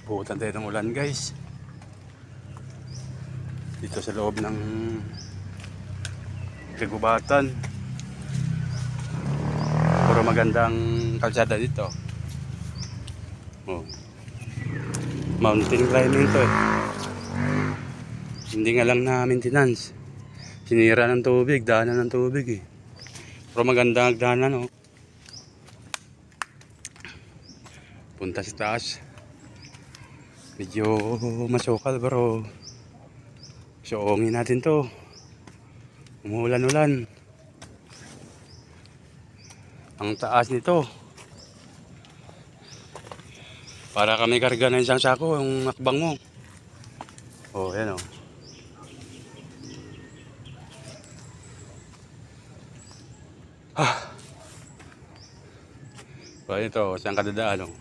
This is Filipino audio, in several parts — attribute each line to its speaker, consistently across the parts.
Speaker 1: Buhutan tayo ng ulan guys. Dito sa loob ng kagubatan. Pero magandang kalsada dito. Oh. Mountain climbing to eh. Hindi nga lang na maintenance. Sinira ng tubig, daanan ng tubig eh. Pero magandang daanan oh. Punta sa taas. Medyo masukal pero suongin natin to. Umuulan-ulan. Ang taas nito. Para kami karga na isang sako yung akbang mo. Oh, yan oh. So, ito, saan ka dadaan oh.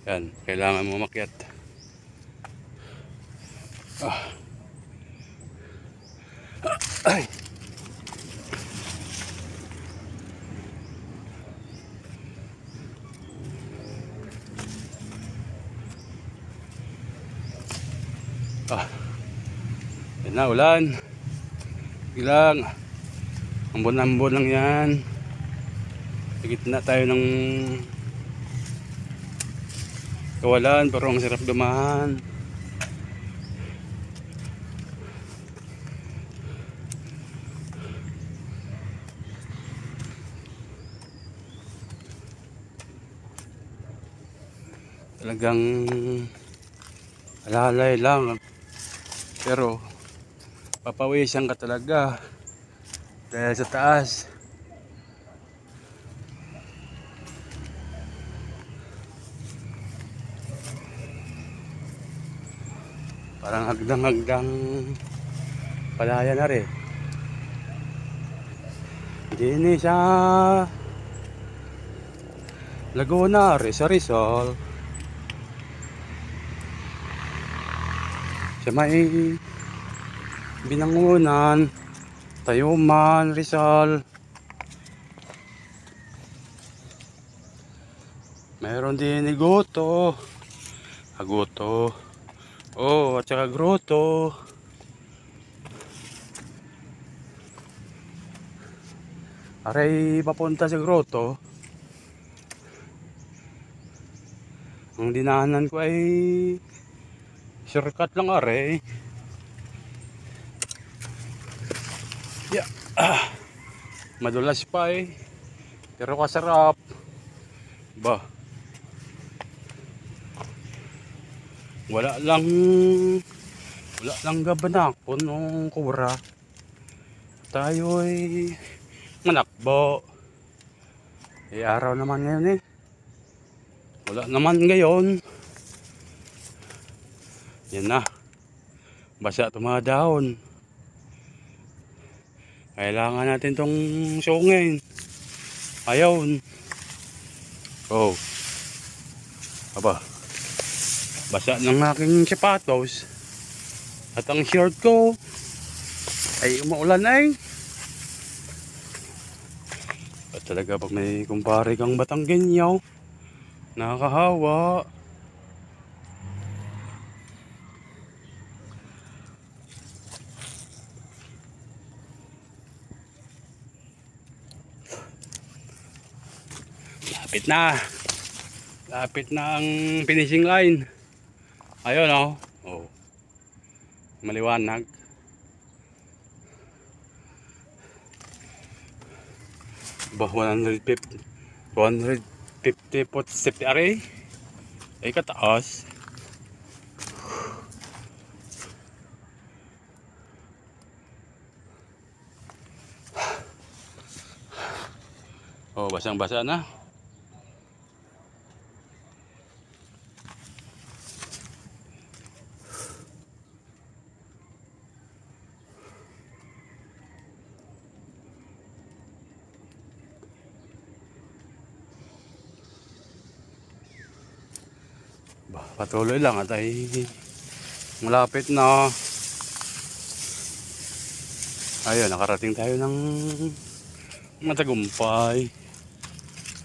Speaker 1: Yan, kailangan mo umakyat. Ay. Yan na, ulan. Ilang. Ambon-ambon lang yan. Sa gitna tayo ng kawalan, pero ang sarap dumaan. Talagang alalay lang, pero papawisan ka talaga dahil sa taas. Parang hagdang-hagdang palaya na rin. Hindi sa Laguna, Rizal. Sa may Binangonan, Tayuman, Rizal. Meron din Igoto, Agoto. Oh, at saka Grotto. Aray papunta sa Grotto. Ang dinaanan ko ay shortcut lang aray. Yeah. Madulas pa eh. Pero kasarap. Ba. Wala lang gabanak po nung kubra. Tayo ay manakbo. Eh araw naman ngayon eh. Wala naman ngayon. Yan na. Basa tumadahon. Kailangan natin tong sungin. Ayaw. Oh. Aba. Basa ng aking sapatos. At ang short ko ay umuulan ay. At talaga pag may kumpare kang Batanggenyaw, nakakahawa. Lapit na ang finishing line. Ayun oh. Oh. Maliwanag. Bah 150 foot safety array. Ay kataas. Oh, basang-basa na. Patuloy lang at ay malapit na. Ayun, nakarating tayo ng matagumpay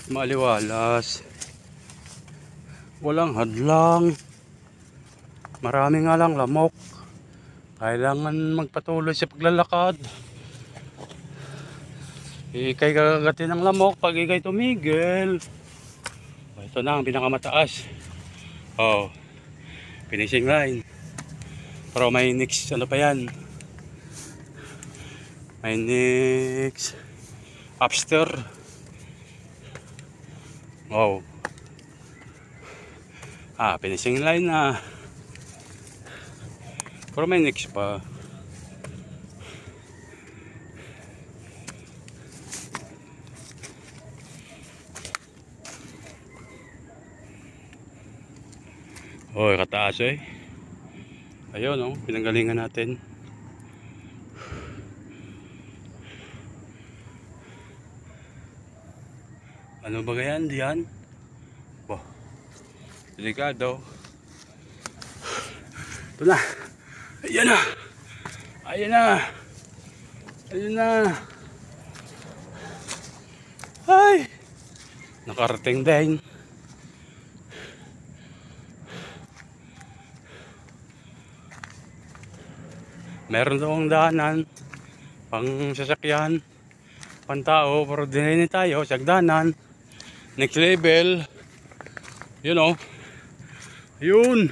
Speaker 1: at maaliwalas. Walang hadlang. Marami nga lang lamok. Kailangan magpatuloy sa paglalakad. Ikay kagagatin ng lamok pag ikay tumigil. Ito na ang pinakamataas. Oh, finishing line. Pero may next ano pa yan. May next upster. Wow. Finishing line na. Pero may next pa. Oh, kataas eh. Ayun oh, pinanggalingan natin. Ano ba yan diyan? Bah. Delikado. Ito na. Ayan na. Ayan na. Ayan na. Ay. Nakarating din. Meron doong daanan. Pang sasakyan. Pantao. Pero dinainin tayo. Sagdanan. Next level. You know. Yun.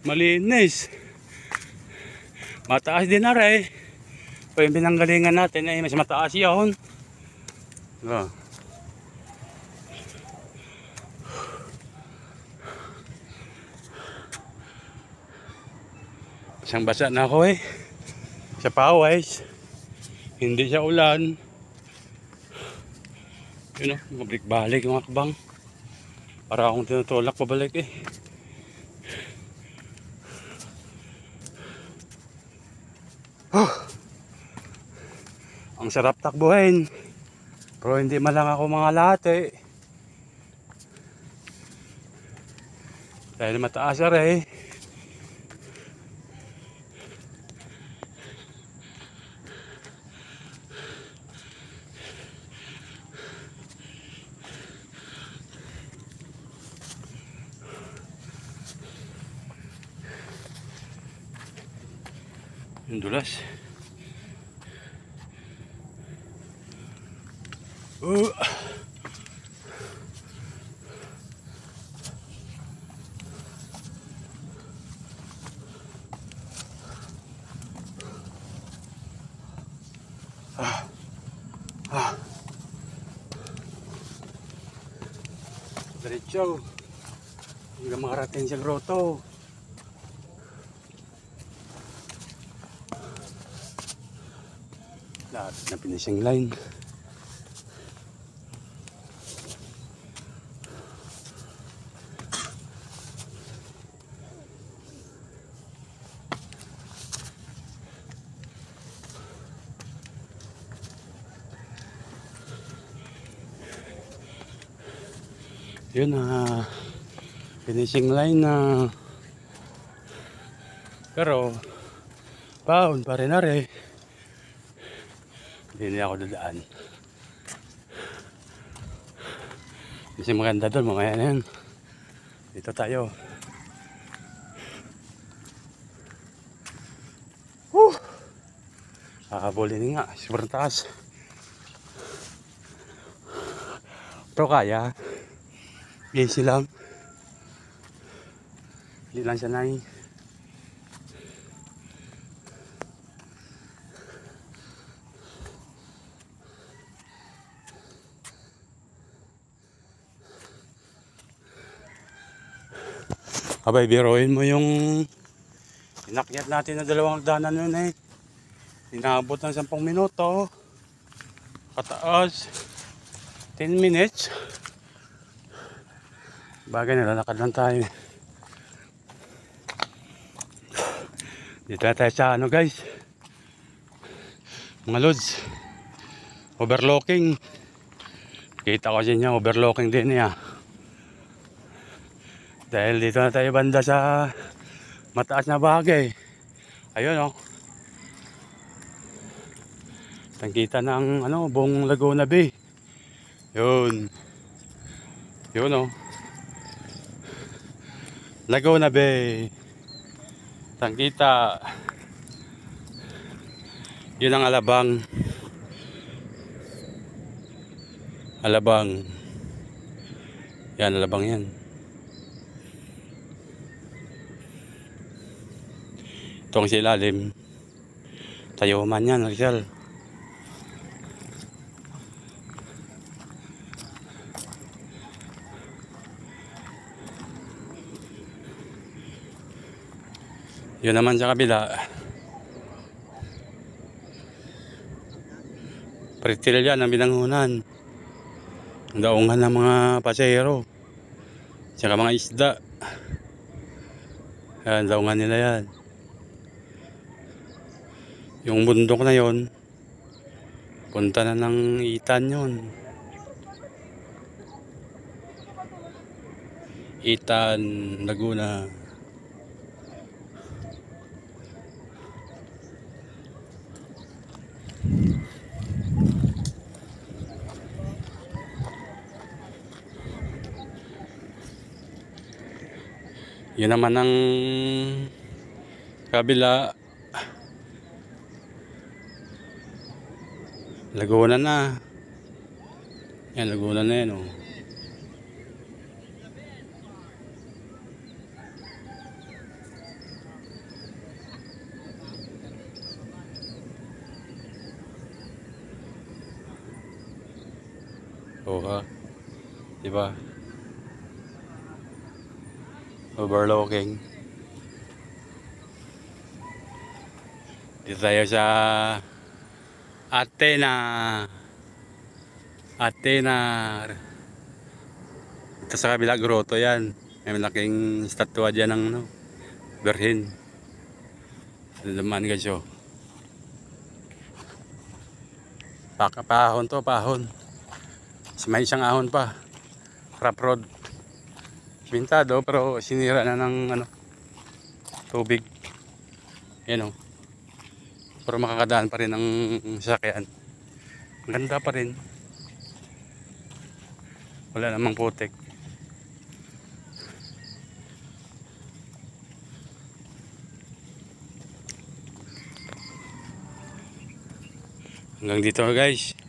Speaker 1: Malinis. Mataas din na rin. Kung yung pinanggalingan natin ay mas mataas yun. Isang basa na ako eh. Sa pawis. Hindi siya ulan. Yun o, mabalik-balik yung akbang. Para akong tinutulak pabalik eh. Ang sarap takbuhin. Pero hindi malang ako mga late. Dahil mataas na rin. Yung dulas. Diretso hanggang makarating sa grotto. Lahat na finishing line. Yun na finishing line na. Pero paon pa rin na rin. Hindi ako dadaan. Kasi maganda doon, mamaya na yan. Dito tayo. Kakabulin nga, sobrang taas. Pero kaya. Easy lang. Hindi lang siya nai. Abay, biruin mo yung inakyat natin na 2 hagdanan nun eh. Inaabot ng 10 minuto. Kataas 10 minutes. Bagay, nalalakad lang tayo. Dito na tayo sa ano guys, mga lods, overlooking. Kita ko din niya, overlooking din niya. Dahil dito na tayo banda sa mataas na bagay. Ayun oh. Tangkita ng ano, buong Laguna Bay. Yun. Yun oh. Laguna Bay. Tangkita. Yun ang Alabang. Alabang. Yan, Alabang yan. Itong sa ilalim. Tayuman yan, Rizal. Yun naman sa kabila. Pretil yan ang binangunan. Daungan ng mga pasahero. Tsaka mga isda. Yan, daungan nila yan. Yung bundok na yon, punta na ng Itan yun. Itan, Laguna. Yun naman ang kabila. Laguna na. Yan, Laguna na yan, oh. Oo ka. Diba? Overlooking. Dito tayo sa Athena. Athena. Ito sa kabila, grotto yan. May malaking statwa dyan ng Berhin. Naman guys, oh. Pahon to, pahon. May isang ahon pa. Crop road. Bintado pero sinira na ng tubig. Yan, oh. Pero makakadaan pa rin ang sasakyan. Ganda pa rin. Wala namang putik. Hanggang dito guys.